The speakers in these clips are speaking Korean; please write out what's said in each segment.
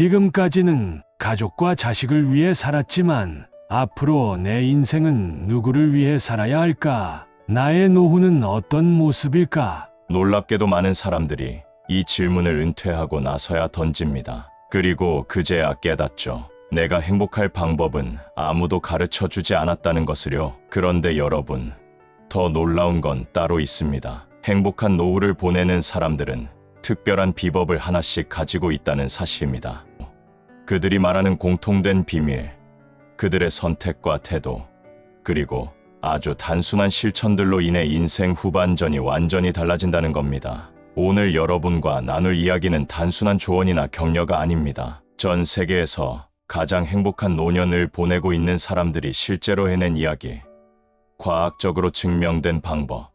지금까지는 가족과 자식을 위해 살았지만 앞으로 내 인생은 누구를 위해 살아야 할까? 나의 노후는 어떤 모습일까? 놀랍게도 많은 사람들이 이 질문을 은퇴하고 나서야 던집니다. 그리고 그제야 깨닫죠. 내가 행복할 방법은 아무도 가르쳐 주지 않았다는 것을요. 그런데 여러분, 더 놀라운 건 따로 있습니다. 행복한 노후를 보내는 사람들은 특별한 비법을 하나씩 가지고 있다는 사실입니다. 그들이 말하는 공통된 비밀, 그들의 선택과 태도, 그리고 아주 단순한 실천들로 인해 인생 후반전이 완전히 달라진다는 겁니다. 오늘 여러분과 나눌 이야기는 단순한 조언이나 격려가 아닙니다. 전 세계에서 가장 행복한 노년을 보내고 있는 사람들이 실제로 해낸 이야기, 과학적으로 증명된 방법,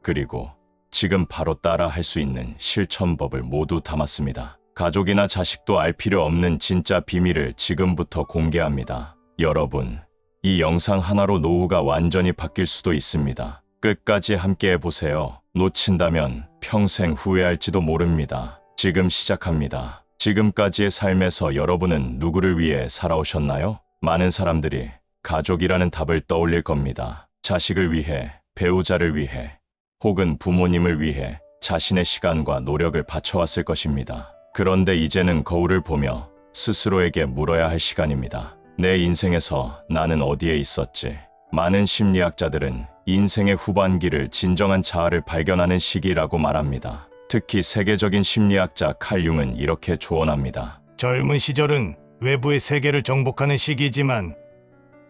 그리고 지금 바로 따라 할 수 있는 실천법을 모두 담았습니다. 가족이나 자식도 알 필요 없는 진짜 비밀을 지금부터 공개합니다. 여러분, 이 영상 하나로 노후가 완전히 바뀔 수도 있습니다. 끝까지 함께 해보세요. 놓친다면 평생 후회할지도 모릅니다. 지금 시작합니다. 지금까지의 삶에서 여러분은 누구를 위해 살아오셨나요? 많은 사람들이 가족이라는 답을 떠올릴 겁니다. 자식을 위해, 배우자를 위해, 혹은 부모님을 위해 자신의 시간과 노력을 바쳐왔을 것입니다. 그런데 이제는 거울을 보며 스스로에게 물어야 할 시간입니다. 내 인생에서 나는 어디에 있었지? 많은 심리학자들은 인생의 후반기를 진정한 자아를 발견하는 시기라고 말합니다. 특히 세계적인 심리학자 칼 융은 이렇게 조언합니다. 젊은 시절은 외부의 세계를 정복하는 시기지만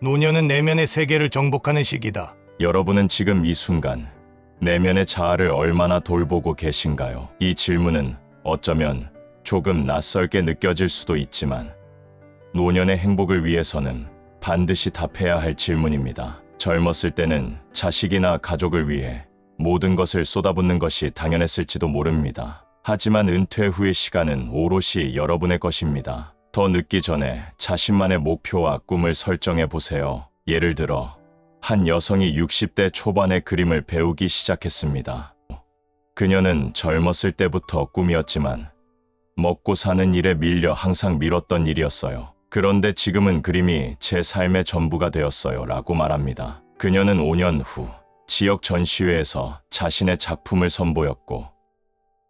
노년은 내면의 세계를 정복하는 시기다. 여러분은 지금 이 순간 내면의 자아를 얼마나 돌보고 계신가요? 이 질문은 어쩌면 조금 낯설게 느껴질 수도 있지만 노년의 행복을 위해서는 반드시 답해야 할 질문입니다. 젊었을 때는 자식이나 가족을 위해 모든 것을 쏟아붓는 것이 당연했을지도 모릅니다. 하지만 은퇴 후의 시간은 오롯이 여러분의 것입니다. 더 늦기 전에 자신만의 목표와 꿈을 설정해 보세요. 예를 들어 한 여성이 60대 초반의 그림을 배우기 시작했습니다. 그녀는 젊었을 때부터 꿈이었지만 먹고 사는 일에 밀려 항상 미뤘던 일이었어요. 그런데 지금은 그림이 제 삶의 전부가 되었어요 라고 말합니다. 그녀는 5년 후 지역 전시회에서 자신의 작품을 선보였고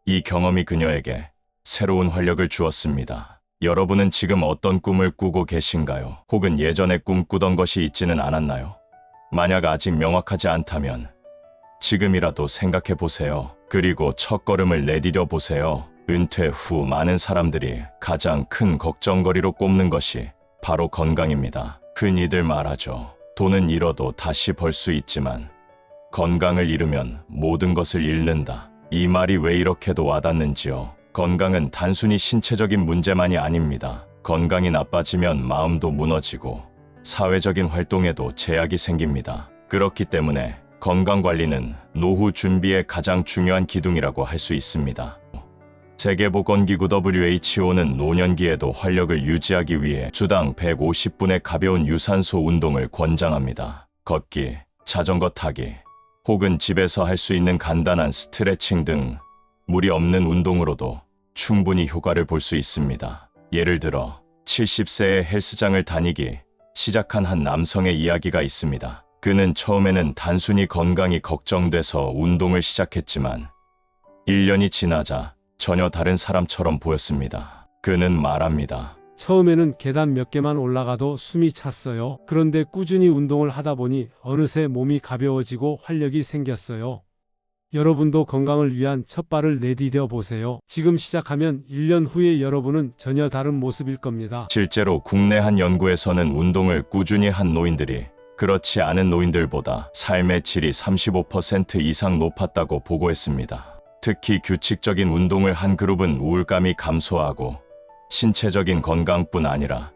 이 경험이 그녀에게 새로운 활력을 주었습니다. 여러분은 지금 어떤 꿈을 꾸고 계신가요? 혹은 예전에 꿈꾸던 것이 있지는 않았나요? 만약 아직 명확하지 않다면 지금이라도 생각해 보세요. 그리고 첫걸음을 내디뎌 보세요. 은퇴 후 많은 사람들이 가장 큰 걱정거리로 꼽는 것이 바로 건강입니다. 흔히들 말하죠. 돈은 잃어도 다시 벌 수 있지만 건강을 잃으면 모든 것을 잃는다. 이 말이 왜 이렇게도 와닿는지요? 건강은 단순히 신체적인 문제만이 아닙니다. 건강이 나빠지면 마음도 무너지고 사회적인 활동에도 제약이 생깁니다. 그렇기 때문에 건강관리는 노후 준비의 가장 중요한 기둥이라고 할 수 있습니다. 세계보건기구 WHO는 노년기에도 활력을 유지하기 위해 주당 150분의 가벼운 유산소 운동을 권장합니다. 걷기, 자전거 타기, 혹은 집에서 할 수 있는 간단한 스트레칭 등 무리 없는 운동으로도 충분히 효과를 볼 수 있습니다. 예를 들어 70세에 헬스장을 다니기 시작한 한 남성의 이야기가 있습니다. 그는 처음에는 단순히 건강이 걱정돼서 운동을 시작했지만 1년이 지나자 전혀 다른 사람처럼 보였습니다. 그는 말합니다. 처음에는 계단 몇 개만 올라가도 숨이 찼어요. 그런데 꾸준히 운동을 하다 보니 어느새 몸이 가벼워지고 활력이 생겼어요. 여러분도 건강을 위한 첫발을 내디뎌 보세요. 지금 시작하면 1년 후에 여러분은 전혀 다른 모습일 겁니다. 실제로 국내 한 연구에서는 운동을 꾸준히 한 노인들이 그렇지 않은 노인들보다 삶의 질이 35% 이상 높았다고 보고했습니다. 특히 규칙적인 운동을 한 그룹은 우울감이 감소하고 신체적인 건강뿐 아니라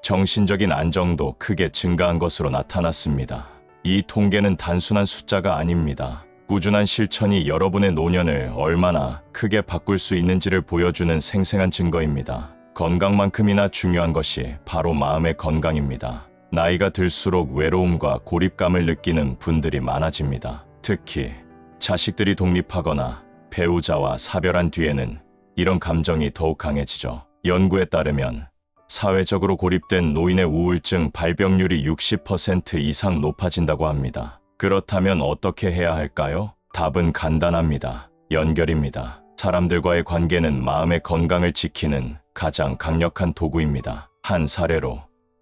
정신적인 안정도 크게 증가한 것으로 나타났습니다. 이 통계는 단순한 숫자가 아닙니다. 꾸준한 실천이 여러분의 노년을 얼마나 크게 바꿀 수 있는지를 보여주는 생생한 증거입니다. 건강만큼이나 중요한 것이 바로 마음의 건강입니다. 나이가 들수록 외로움과 고립감을 느끼는 분들이 많아집니다. 특히 자식들이 독립하거나 배우자와 사별한 뒤에는 이런 감정이 더욱 강해지죠. 연구에 따르면 사회적으로 고립된 노인의 우울증 발병률이 60% 이상 높아진다고 합니다. 그렇다면 어떻게 해야 할까요? 답은 간단합니다. 연결입니다. 사람들과의 관계는 마음의 건강을 지키는 가장 강력한 도구입니다. 한 사례로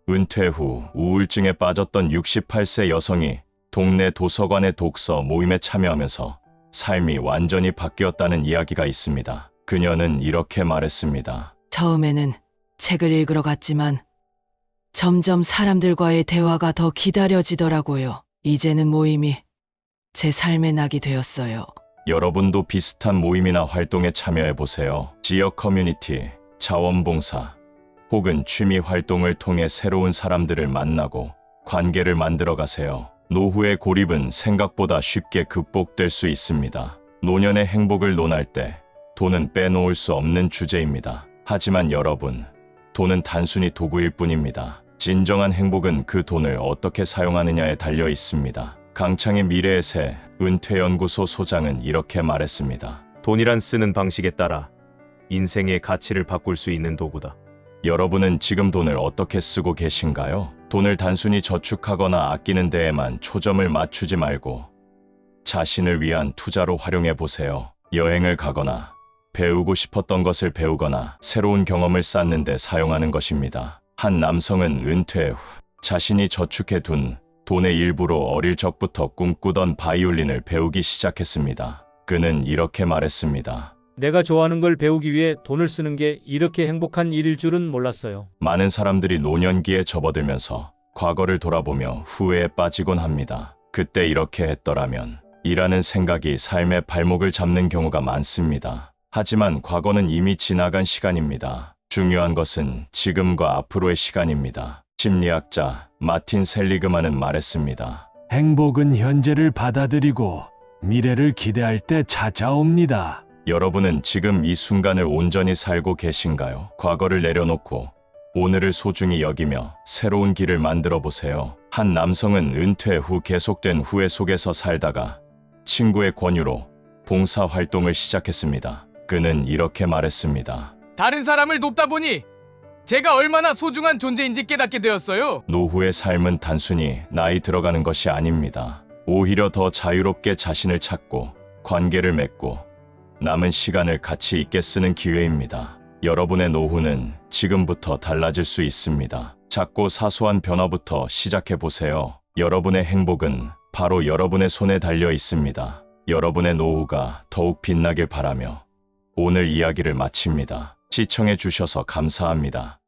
은퇴 후 우울증에 빠졌던 68세 여성이 동네 도서관의 독서 모임에 참여하면서 삶이 완전히 바뀌었다는 이야기가 있습니다. 그녀는 이렇게 말했습니다. 처음에는 책을 읽으러 갔지만 점점 사람들과의 대화가 더 기다려지더라고요. 이제는 모임이 제 삶의 낙이 되었어요. 여러분도 비슷한 모임이나 활동에 참여해 보세요. 지역 커뮤니티, 자원봉사, 혹은 취미 활동을 통해 새로운 사람들을 만나고 관계를 만들어 가세요. 노후의 고립은 생각보다 쉽게 극복될 수 있습니다. 노년의 행복을 논할 때 돈은 빼놓을 수 없는 주제입니다. 하지만 여러분, 돈은 단순히 도구일 뿐입니다. 진정한 행복은 그 돈을 어떻게 사용하느냐에 달려 있습니다. 강창의 미래의 새 은퇴연구소 소장은 이렇게 말했습니다. 돈이란 쓰는 방식에 따라 인생의 가치를 바꿀 수 있는 도구다. 여러분은 지금 돈을 어떻게 쓰고 계신가요? 돈을 단순히 저축하거나 아끼는 데에만 초점을 맞추지 말고 자신을 위한 투자로 활용해 보세요. 여행을 가거나 배우고 싶었던 것을 배우거나 새로운 경험을 쌓는 데 사용하는 것입니다. 한 남성은 은퇴 후 자신이 저축해 둔 돈의 일부로 어릴 적부터 꿈꾸던 바이올린을 배우기 시작했습니다. 그는 이렇게 말했습니다. 내가 좋아하는 걸 배우기 위해 돈을 쓰는 게 이렇게 행복한 일일 줄은 몰랐어요. 많은 사람들이 노년기에 접어들면서 과거를 돌아보며 후회에 빠지곤 합니다. 그때 이렇게 했더라면 이라는 생각이 삶의 발목을 잡는 경우가 많습니다. 하지만 과거는 이미 지나간 시간입니다. 중요한 것은 지금과 앞으로의 시간입니다. 심리학자 마틴 셀리그만은 말했습니다. 행복은 현재를 받아들이고 미래를 기대할 때 찾아옵니다. 여러분은 지금 이 순간을 온전히 살고 계신가요? 과거를 내려놓고 오늘을 소중히 여기며 새로운 길을 만들어 보세요. 한 남성은 은퇴 후 계속된 후회 속에서 살다가 친구의 권유로 봉사 활동을 시작했습니다. 그는 이렇게 말했습니다. 다른 사람을 돕다 보니 제가 얼마나 소중한 존재인지 깨닫게 되었어요. 노후의 삶은 단순히 나이 들어가는 것이 아닙니다. 오히려 더 자유롭게 자신을 찾고 관계를 맺고 남은 시간을 가치 있게 쓰는 기회입니다. 여러분의 노후는 지금부터 달라질 수 있습니다. 작고 사소한 변화부터 시작해 보세요. 여러분의 행복은 바로 여러분의 손에 달려 있습니다. 여러분의 노후가 더욱 빛나길 바라며 오늘 이야기를 마칩니다. 시청해 주셔서 감사합니다.